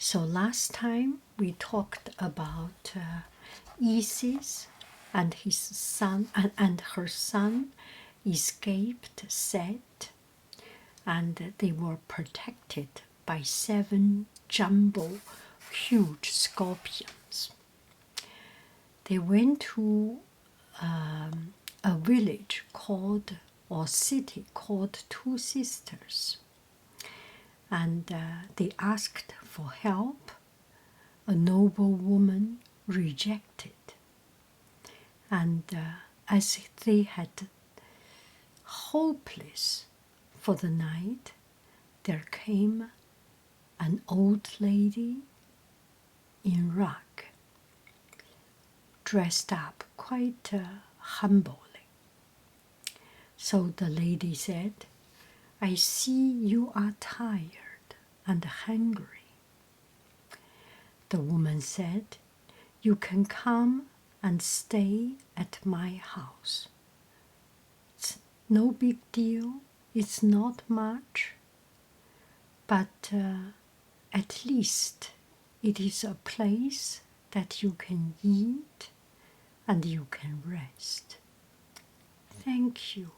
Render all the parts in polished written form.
So last time we talked about Isis and his son and her son escaped Set, and they were protected by 7 jumbo huge scorpions. They went to a village called, or city called, Two Sisters, and they asked for help. A noble woman rejected, and as they had hopeless for the night, there came an old lady in rug, dressed up quite humbly. So the lady said, "I see you are tired and hungry." The woman said, "You can come and stay at my house. It's no big deal, it's not much, but at least it is a place that you can eat and you can rest." "Thank you,"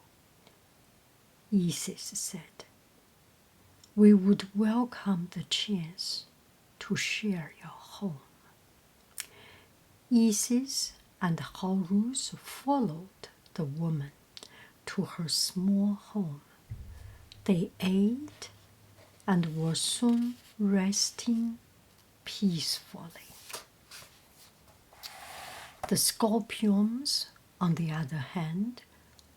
Isis said. "We would welcome the chance to share your home." Isis and Horus followed the woman to her small home. They ate and were soon resting peacefully. The scorpions, on the other hand,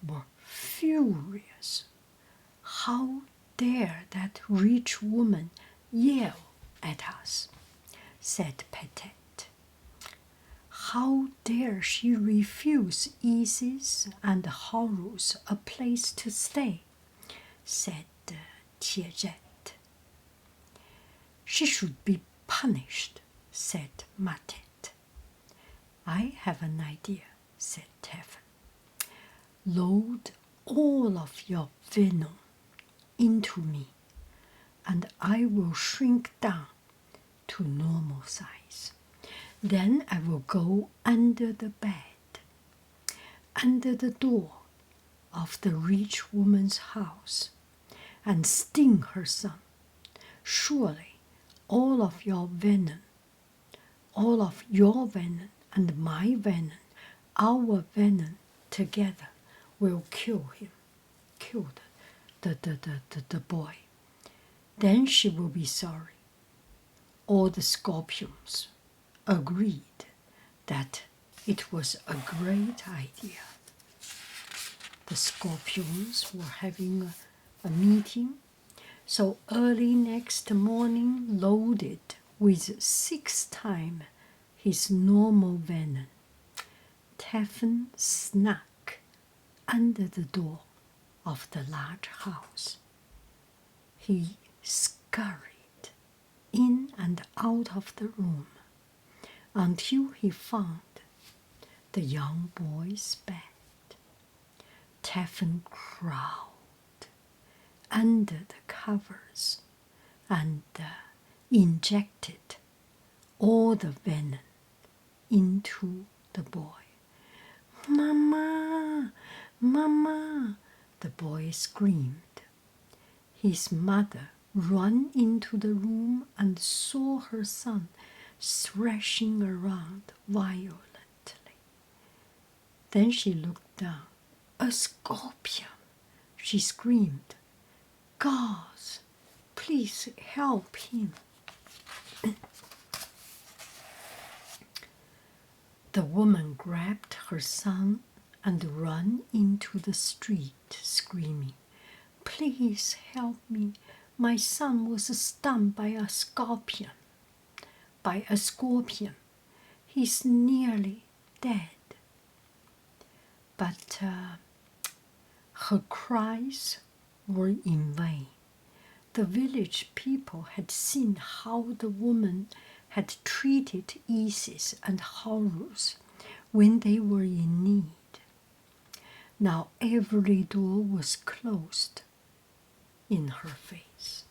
were furious. "How dare that rich woman yell at us?" said Petet. "How dare she refuse Isis and Horus a place to stay?" said Tiajet. "She should be punished," said Matet. "I have an idea," said Tevin. "Load all of your venom into me, and I will shrink down to normal size. Then I will go under the bed, under the door of the rich woman's house, and sting her son. Surely all of your venom and my venom, our venom together will kill the boy. Then she will be sorry." All the scorpions agreed that it was a great idea. The scorpions were having a meeting, so early next morning, loaded with 6 times his normal venom, Tevin snuck under the door of the large house. He scurried in and out of the room until he found the young boy's bed. Tevin crawled under the covers and injected all the venom into the boy. "Mama, Mama," the boy screamed. His mother ran into the room and saw her son thrashing around violently. Then she looked down. "A scorpion!" she screamed. "Gods, please help him." The woman grabbed her son and ran into the street, screaming, "Please help me. My son was stung by a scorpion. He's nearly dead." But her cries were in vain. The village people had seen how the woman had treated Isis and Horus when they were in need. Now every door was closed in her face.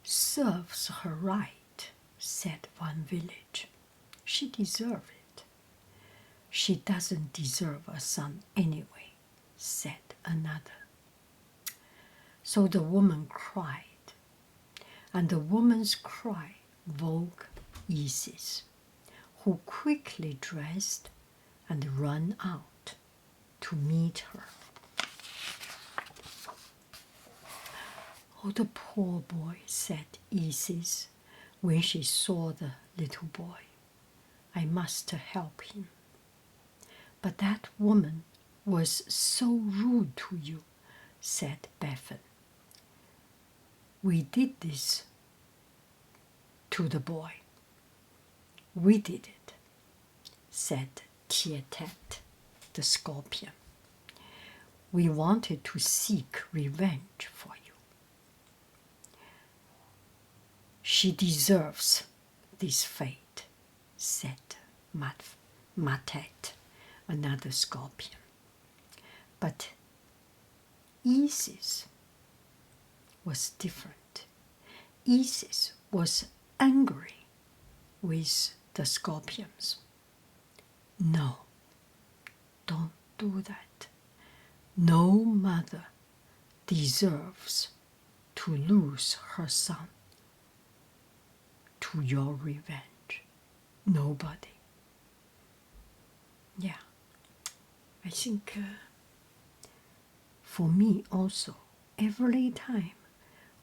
"Serves her right," said one village. She deserves it. She doesn't deserve a son anyway, said another. So the woman cried, and the woman's cry woke Isis, who quickly dressed and ran out to meet her. Oh, the poor boy, said Isis when she saw the little boy. I must help him. But that woman was so rude to you, said Bethan. We did this to the boy. We did it, said Tietet, the scorpion. We wanted to seek revenge for you. She deserves this fate, said Matet, another scorpion. But Isis was different. Isis was angry with the scorpions. No, don't do that. No mother deserves to lose her son to your revenge. Nobody. Yeah, I think for me also, every time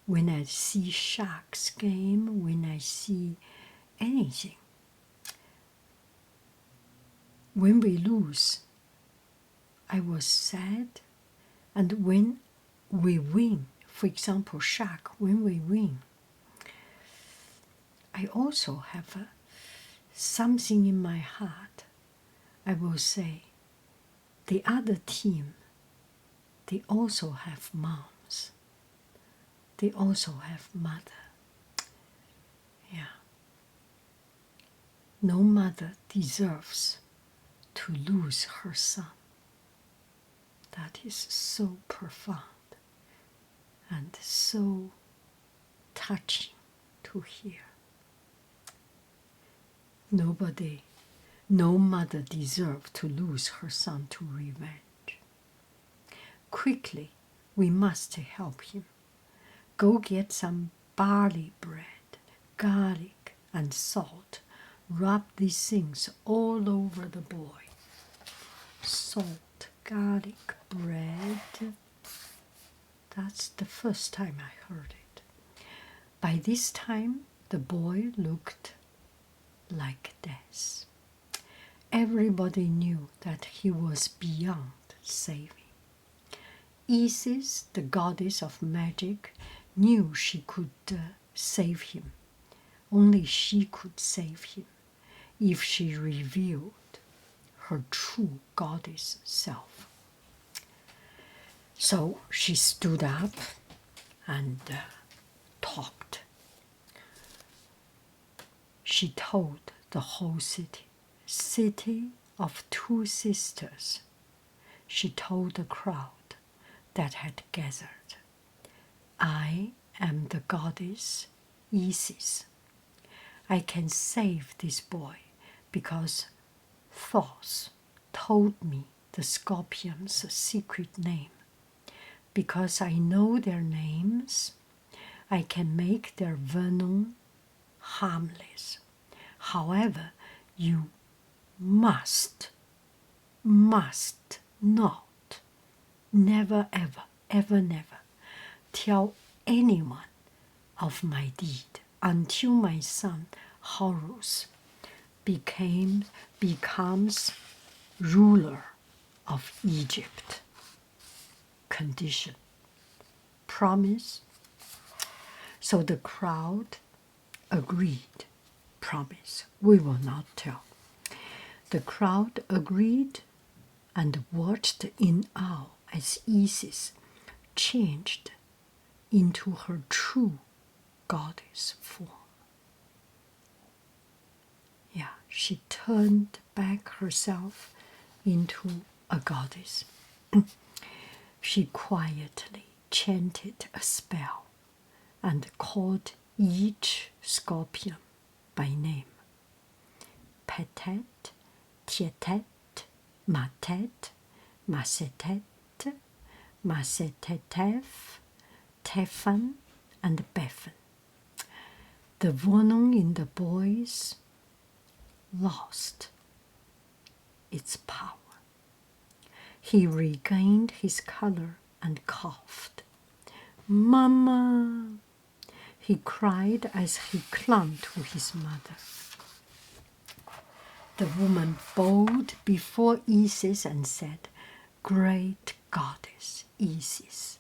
when I see Sharks game, when I see anything, when we lose, I was sad. And when we win, for example, Shark, when we win, I also have something in my heart. I will say, the other team, they also have moms. They also have mother. Yeah. No mother deserves to lose her son. That is so profound and so touching to hear. No mother deserves to lose her son to revenge. Quickly, we must help him. Go get some barley bread, garlic, and salt. Rub these things all over the boy. Salt, garlic, bread. That's the first time I heard it. By this time, the boy looked like death. Everybody knew that he was beyond saving. Isis, the goddess of magic, knew she could save him. Only she could save him if she revealed her true goddess self. So she stood up and talked. She told the whole city of two sisters. She told the crowd that had gathered, I am the goddess Isis. I can save this boy because Thoth told me the scorpion's secret name. Because I know their names, I can make their venom harmless. However, you must not, never, ever, never tell anyone of my deed until my son Horus becomes ruler of Egypt. Condition. Promise. So the crowd agreed. Promise. We will not tell. The crowd agreed and watched in awe as Isis changed into her true goddess form. Yeah, she turned back herself into a goddess. She quietly chanted a spell and called each scorpion by name. Petet, Tietet, Matet, Masetet, Masetetef, Tefan, and Befen. The Wohnung in the boys lost its power. He regained his color and coughed. "Mama!" he cried as he clung to his mother. The woman bowed before Isis and said, "Great goddess Isis,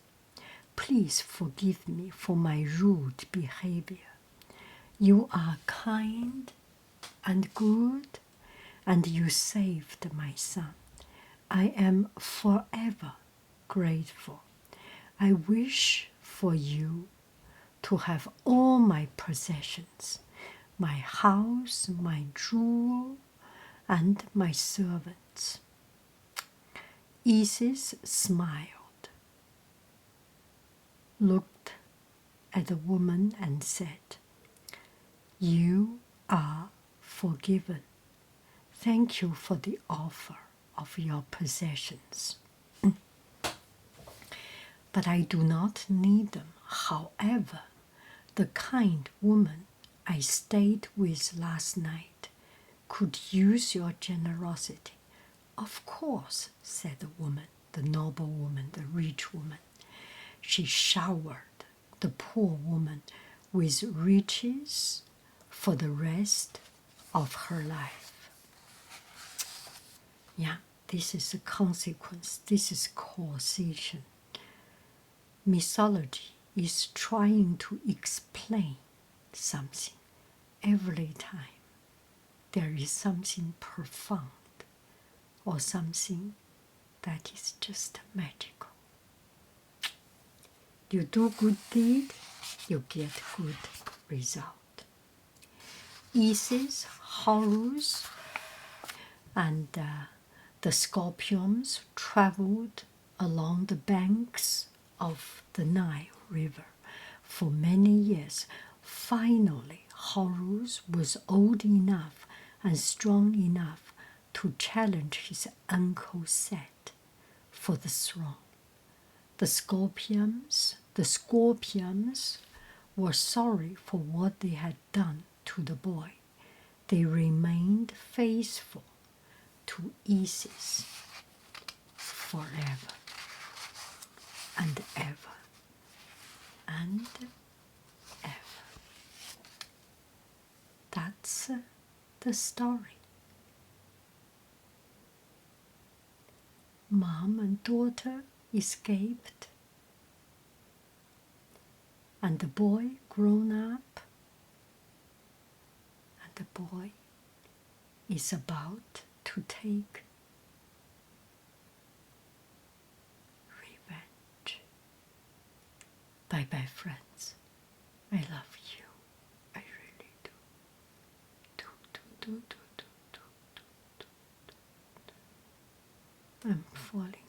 please forgive me for my rude behavior. You are kind and good, and you saved my son. I am forever grateful. I wish for you to have all my possessions, my house, my jewel, and my servants." Isis smiled, looked at the woman and said, "You are forgiven. Thank you for the offer of your possessions. But I do not need them. However, the kind woman I stayed with last night could use your generosity." "Of course," said the woman, the noble woman, the rich woman. She showered the poor woman with riches for the rest of her life. Yeah, this is a consequence. This is causation. Mythology is trying to explain something every time. There is something profound or something that is just magical. You do good deed, you get good result. Isis, Horus, and the scorpions traveled along the banks of the Nile River for many years. Finally, Horus was old enough and strong enough to challenge his uncle Set for the throne. The scorpions were sorry for what they had done to the boy. They remained faithful to Isis forever and ever and ever. That's the story. Mom and daughter escaped, and the boy grown up, and the boy is about to take revenge. Bye-bye, friends. I love you. I really do. I'm falling